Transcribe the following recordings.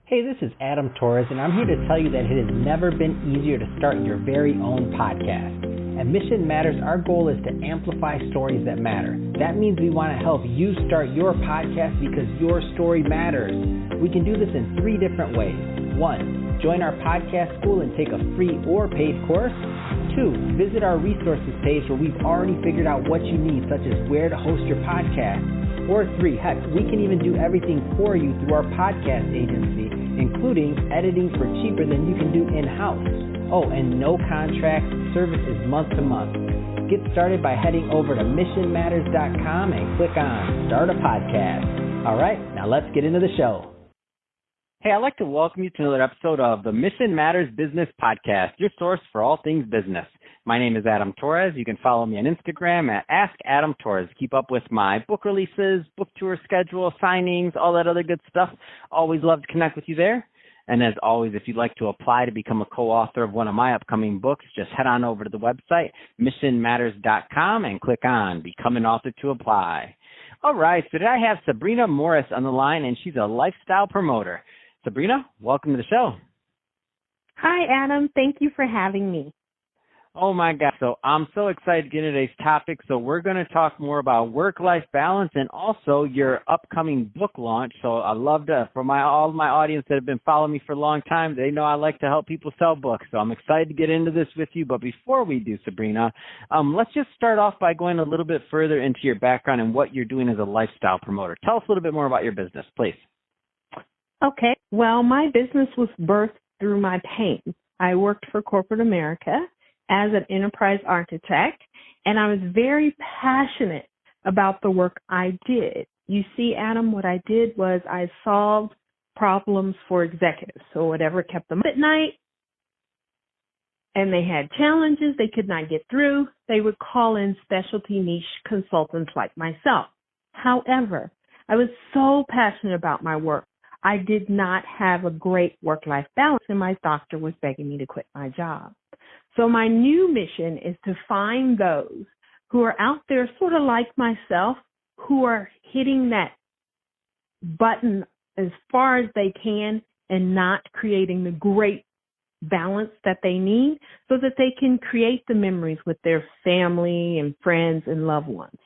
Hey, this is Adam Torres, and I'm here to tell you that it has never been easier to start your very own podcast. At Mission Matters, our goal is to amplify stories that matter. That means we want to help you start your podcast because your story matters. We can do this in 3 different ways. 1, join our podcast school and take a free or paid course. 2, visit our resources page where we've already figured out what you need, such as where to host your podcast. Or 3, heck, we can even do everything for you through our podcast agency, including editing for cheaper than you can do in-house. Oh, and no contract, service is month to month. Get started by heading over to missionmatters.com and click on Start a Podcast. All right, now let's get into the show. Hey, I'd like to welcome you to another episode of the Mission Matters Business Podcast, your source for all things business. My name is Adam Torres. You can follow me on Instagram at AskAdamTorres. Keep up with my book releases, book tour schedule, signings, all that other good stuff. Always love to connect with you there. And as always, if you'd like to apply to become a co-author of one of my upcoming books, just head on over to the website, missionmatters.com, and click on Become an Author to apply. All right, so today I have Sabrina Morris on the line, and she's a lifestyle promoter. Sabrina, welcome to the show. Hi, Adam. Thank you for having me. Oh, my God. So I'm so excited to get into today's topic. So we're going to talk more about work-life balance and also your upcoming book launch. So I love to, for all of my audience that have been following me for a long time, they know I like to help people sell books. So I'm excited to get into this with you. But before we do, Sabrina, let's just start off by going a little bit further into your background and what you're doing as a lifestyle promoter. Tell us a little bit more about your business, please. Okay. Well, my business was birthed through my pain. I worked for corporate America as an enterprise architect, and I was very passionate about the work I did. You see, Adam, what I did was I solved problems for executives. So whatever kept them up at night and they had challenges they could not get through, they would call in specialty niche consultants like myself. However, I was so passionate about my work, I did not have a great work-life balance, and my doctor was begging me to quit my job. So my new mission is to find those who are out there sort of like myself, who are hitting that button as far as they can and not creating the great balance that they need so that they can create the memories with their family and friends and loved ones.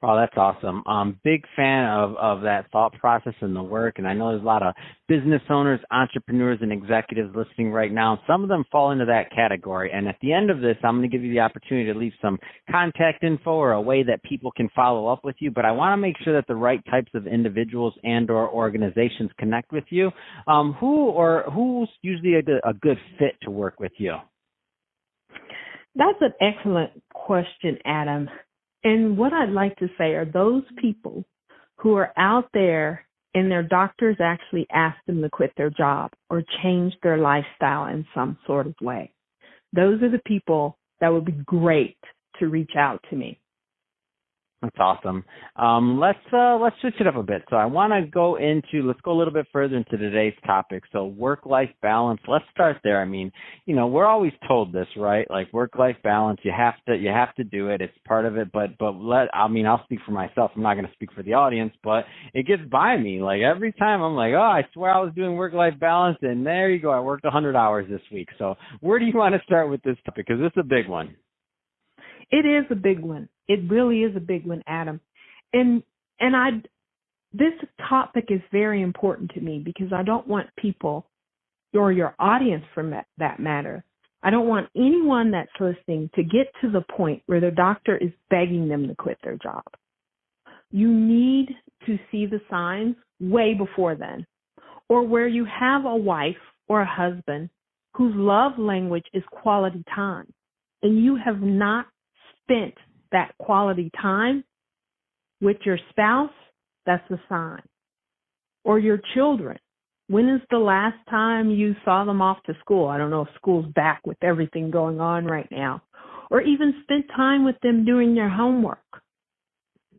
Oh, that's awesome. Big fan of that thought process and the work. And I know there's a lot of business owners, entrepreneurs, and executives listening right now. Some of them fall into that category. And at the end of this, I'm going to give you the opportunity to leave some contact info or a way that people can follow up with you. But I want to make sure that the right types of individuals and or organizations connect with you. Who's usually a good fit to work with you? That's an excellent question, Adam. And what I'd like to say are those people who are out there and their doctors actually ask them to quit their job or change their lifestyle in some sort of way. Those are the people that would be great to reach out to me. That's awesome. Let's switch it up a bit. So I want to let's go a little bit further into today's topic. So work-life balance. Let's start there. I mean, we're always told this, right? Like work-life balance, you have to do it. It's part of it. But I'll speak for myself. I'm not going to speak for the audience, but it gets by me. Like every time I'm like, oh, I swear I was doing work-life balance, and there you go. I worked 100 hours this week. So where do you want to start with this topic? Because this is a big one. It is a big one. It really is a big one, Adam. And this topic is very important to me because I don't want people, or your audience for that matter, I don't want anyone that's listening to get to the point where their doctor is begging them to quit their job. You need to see the signs way before then, or where you have a wife or a husband whose love language is quality time, and you have not spent that quality time with your spouse, that's a sign. Or your children. When is the last time you saw them off to school? I don't know if school's back with everything going on right now. Or even spent time with them doing their homework.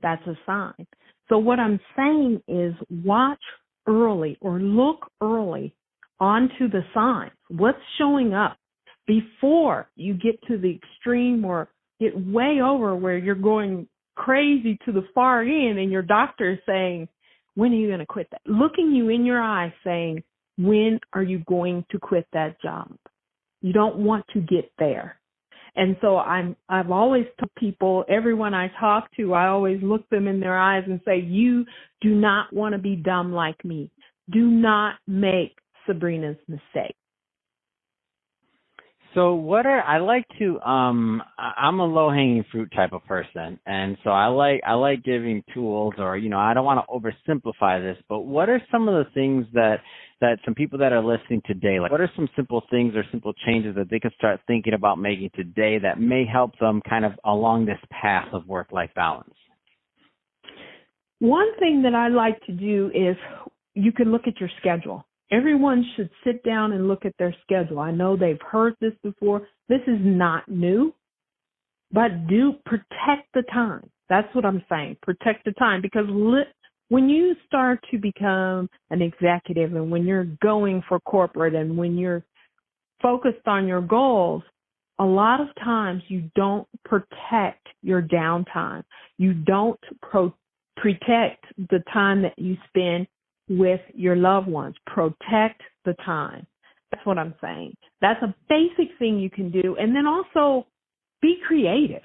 That's a sign. So what I'm saying is watch early or look early onto the signs. What's showing up before you get to the extreme or get way over where you're going crazy to the far end and your doctor is saying, when are you going to quit that? Looking you in your eyes saying, when are you going to quit that job? You don't want to get there. And so I've always told people, everyone I talk to, I always look them in their eyes and say, you do not want to be dumb like me. Do not make Sabrina's mistake. So I'm a low-hanging fruit type of person, and so I like giving tools, or, I don't want to oversimplify this, but what are some of the things that some people that are listening today, like what are some simple things or simple changes that they can start thinking about making today that may help them kind of along this path of work-life balance? One thing that I like to do is you can look at your schedule. Everyone should sit down and look at their schedule. I know they've heard this before. This is not new, but do protect the time. That's what I'm saying. Protect the time, because when you start to become an executive and when you're going for corporate and when you're focused on your goals, a lot of times you don't protect your downtime. You don't protect the time that you spend with your loved ones. Protect the time. That's what I'm saying. That's a basic thing you can do. And then also be creative.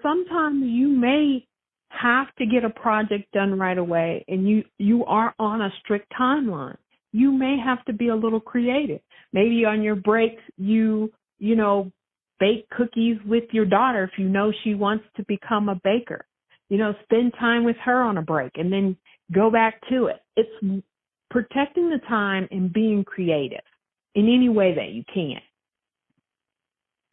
Sometimes you may have to get a project done right away and you are on a strict timeline. You may have to be a little creative. Maybe on your breaks, you bake cookies with your daughter if you know she wants to become a baker. Spend time with her on a break and then go back to it. It's protecting the time and being creative in any way that you can.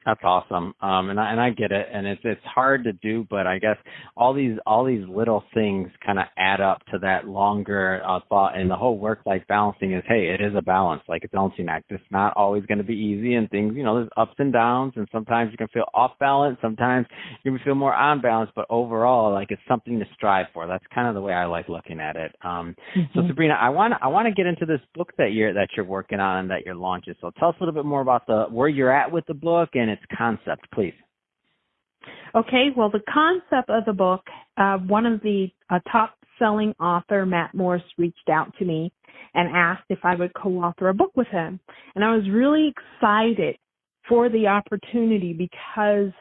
That's awesome. And I get it. And it's hard to do, but I guess all these little things kind of add up to that longer thought. And the whole work-life balancing is, hey, it is a balance, like a balancing act. It's not always going to be easy, and things, there's ups and downs, and sometimes you can feel off balance. Sometimes you can feel more on balance, but overall, like, it's something to strive for. That's kind of the way I like looking at it. So Sabrina, I want to get into this book that you're working on and that you're launching. So tell us a little bit more about where you're at with the book and its concept, please. Okay, well, the concept of the book, one of the top-selling author, Matt Morris, reached out to me and asked if I would co-author a book with him. And I was really excited for the opportunity because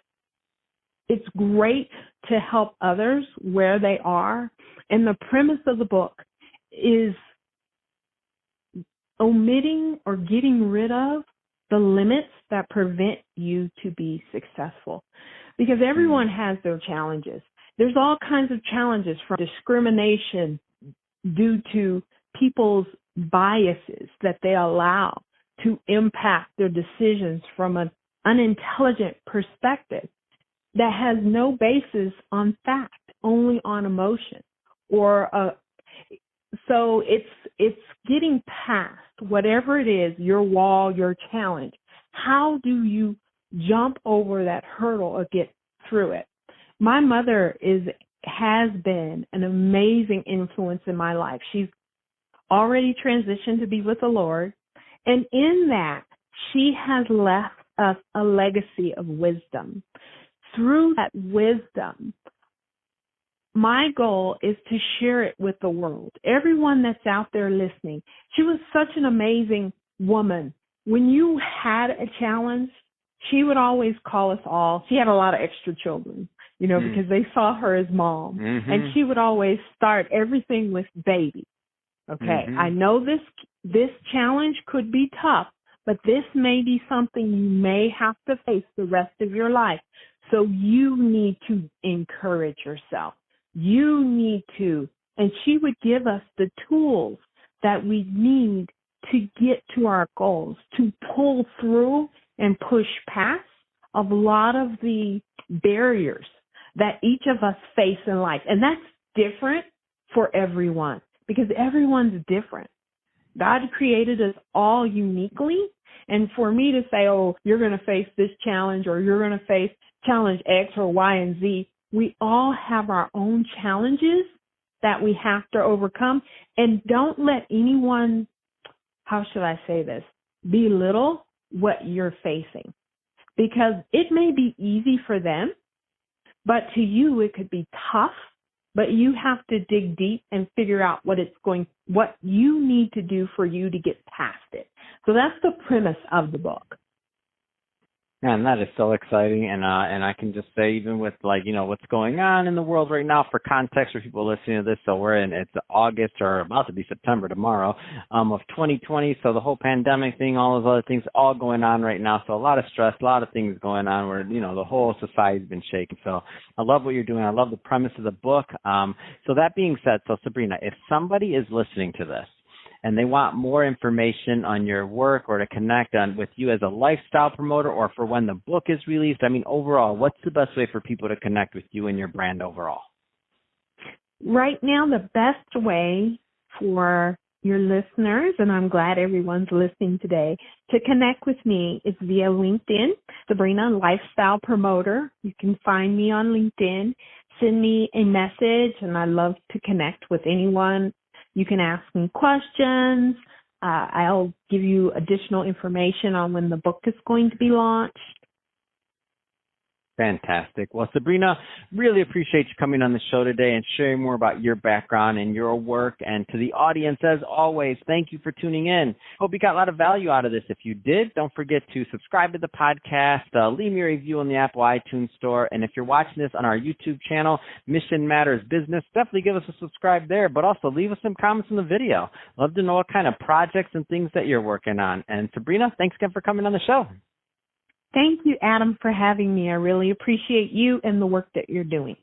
it's great to help others where they are. And the premise of the book is omitting or getting rid of the limits that prevent you to be successful. Because everyone has their challenges. There's all kinds of challenges, from discrimination due to people's biases that they allow to impact their decisions from an unintelligent perspective that has no basis on fact, only on emotion. So it's getting past whatever it is, your wall, your challenge. How do you jump over that hurdle or get through it? My mother has been an amazing influence in my life. She's already transitioned to be with the Lord. And in that, she has left us a legacy of wisdom. Through that wisdom, my goal is to share it with the world. Everyone that's out there listening. She was such an amazing woman. When you had a challenge, she would always call us all. She had a lot of extra children, because they saw her as mom. Mm-hmm. And she would always start everything with baby. Okay, I know this challenge could be tough, but this may be something you may have to face the rest of your life. So you need to encourage yourself. You need to. And she would give us the tools that we need to get to our goals, to pull through and push past a lot of the barriers that each of us face in life. And that's different for everyone because everyone's different. God created us all uniquely. And for me to say, oh, you're going to face this challenge or you're going to face challenge X or Y and Z, we all have our own challenges that we have to overcome. And don't let anyone, how should I say this, belittle what you're facing. Because it may be easy for them, but to you it could be tough but you have to dig deep and figure out what you need to do for you to get past it. So that's the premise of the book. Man, that is so exciting, and I can just say, even with what's going on in the world right now, for context for people listening to this, so it's August, or about to be September tomorrow, of 2020. So the whole pandemic thing, all those other things, all going on right now. So a lot of stress, a lot of things going on where the whole society's been shaken. So I love what you're doing. I love the premise of the book. So that being said, so Sabrina, if somebody is listening to this and they want more information on your work or to connect with you as a lifestyle promoter, or for when the book is released, overall, what's the best way for people to connect with you and your brand overall? Right now, the best way for your listeners, and I'm glad everyone's listening today, to connect with me is via LinkedIn, Sabrina, Lifestyle Promoter. You can find me on LinkedIn. Send me a message, and I love to connect with anyone. You can ask me questions. I'll give you additional information on when the book is going to be launched. Fantastic. Well, Sabrina, really appreciate you coming on the show today and sharing more about your background and your work. And to the audience, as always, thank you for tuning in. Hope you got a lot of value out of this. If you did, don't forget to subscribe to the podcast, leave me a review on the Apple iTunes Store. And if you're watching this on our YouTube channel, Mission Matters Business, definitely give us a subscribe there, but also leave us some comments in the video. Love to know what kind of projects and things that you're working on. And Sabrina, thanks again for coming on the show. Thank you, Adam, for having me. I really appreciate you and the work that you're doing.